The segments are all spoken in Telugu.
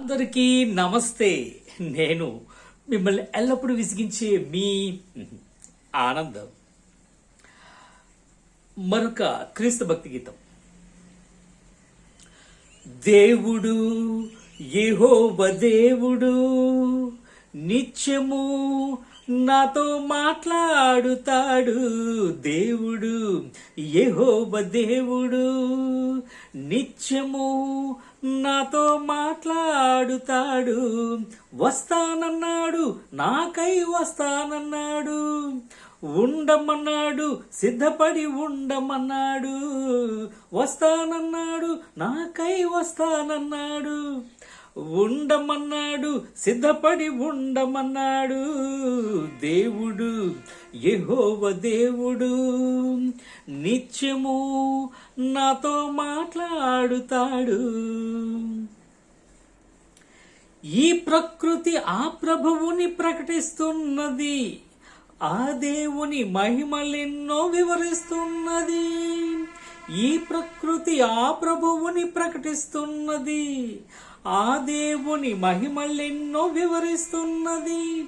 అందరికీ నమస్తే. నేను మిమ్మల్ని ఎల్లప్పుడూ విసిగించే మీ ఆనందం. మరొక క్రీస్తు భక్తి గీతం. దేవుడు యెహోవా దేవుడు నిత్యము నాతో మాట్లాడుతాడు. దేవుడు యెహోవా దేవుడు నిత్యము నాతో మాట్లాడుతాడు. వస్తానన్నాడు, నాకై వస్తానన్నాడు. ఉండమన్నాడు, సిద్ధపడి ఉండమన్నాడు. వస్తానన్నాడు, నాకై వస్తానన్నాడు. ఉండమన్నాడు, సిద్ధపడి ఉండమన్నాడు. దేవుడు యెహోవా దేవుడు నిత్యము నాతో మాట్లాడుతాడు. ఈ ప్రకృతి ఆ ప్రభువుని ప్రకటిస్తున్నది, ఆ దేవుని మహిమలెన్నో వివరిస్తున్నది. ఈ ప్రకృతి ఆ ప్రభువుని ప్రకటిస్తున్నది, ఆ దేవుని మహిమలెన్నో వివరిస్తున్నది.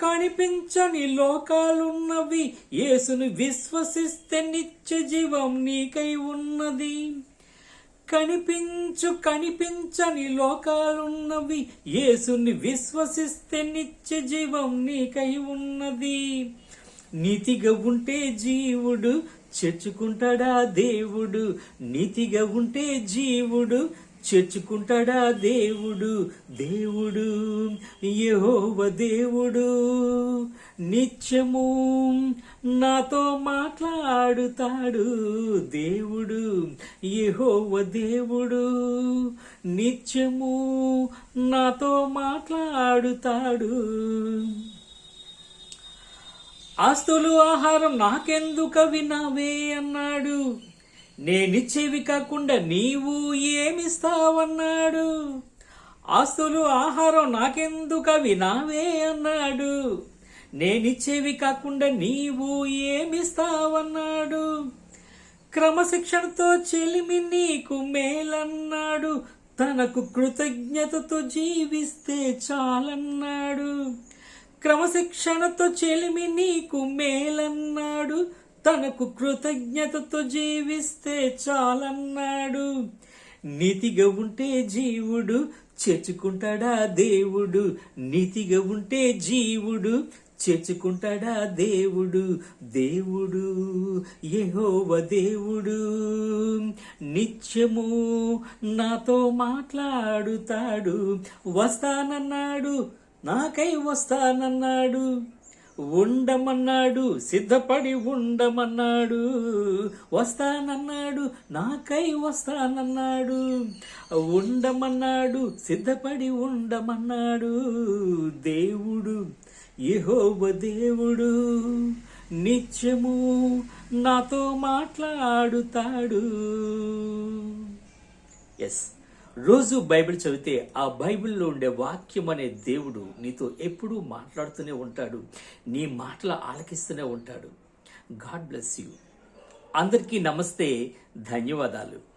కనిపించని లోకాలున్నవి, యేసును విశ్వసిస్తే నిత్య జీవం నీకై ఉన్నది. కనిపించని లోకాలున్నవి, యేసుని విశ్వసిస్తే నిత్య జీవం నీకై ఉన్నది. నీతిగా ఉంటే జీవుడు చేర్చుకుంటాడా దేవుడు. నీతిగా ఉంటే జీవుడు చేర్చుకుంటాడా దేవుడు. దేవుడు యెహోవా దేవుడు నిత్యము నాతో మాట్లాడుతాడు. దేవుడు యెహోవా దేవుడు నిత్యము నాతో మాట్లాడుతాడు. ఆస్తులు ఆహారం నాకెందుకవి నావే అన్నాడు. నేనిచ్చేవి కాకుండా నీవు ఏమిస్తావన్నాడు. ఆస్తులు ఆహారం నాకెందుకవి నావే అన్నాడు. నేనిచ్చేవి కాకుండా నీవు ఏమిస్తావన్నాడు. క్రమశిక్షణతో చెలిమి నీకు మేలన్నాడు. తనకు కృతజ్ఞతతో జీవిస్తే చాలన్నాడు. క్రమశిక్షణతో చెలిమి నీకు మేలన్నాడు. తనకు కృతజ్ఞతతో జీవిస్తే చాలన్నాడు. నీతిగా ఉంటే జీవుడు చేర్చుకుంటాడా దేవుడు. నీతిగా ఉంటే జీవుడు చేర్చుకుంటాడా దేవుడు. దేవుడు యెహోవా దేవుడు నిత్యము నాతో మాట్లాడుతాడు. వస్తానన్నాడు, నాకై వస్తానన్నాడు. ఉండమన్నాడు, సిద్ధపడి ఉండమన్నాడు. వస్తానన్నాడు, నాకై వస్తానన్నాడు. ఉండమన్నాడు, సిద్ధపడి ఉండమన్నాడు. దేవుడు యెహోవా దేవుడు నిత్యము నాతో మాట్లాడుతాడు. ఎస్, రోజు బైబిల్ చదివితే ఆ బైబిల్లో ఉండే వాక్యం అనే దేవుడు నీతో ఎప్పుడూ మాట్లాడుతూనే ఉంటాడు. నీ మాటలు ఆలకిస్తూనే ఉంటాడు. God bless you. అందరికీ నమస్తే, ధన్యవాదాలు.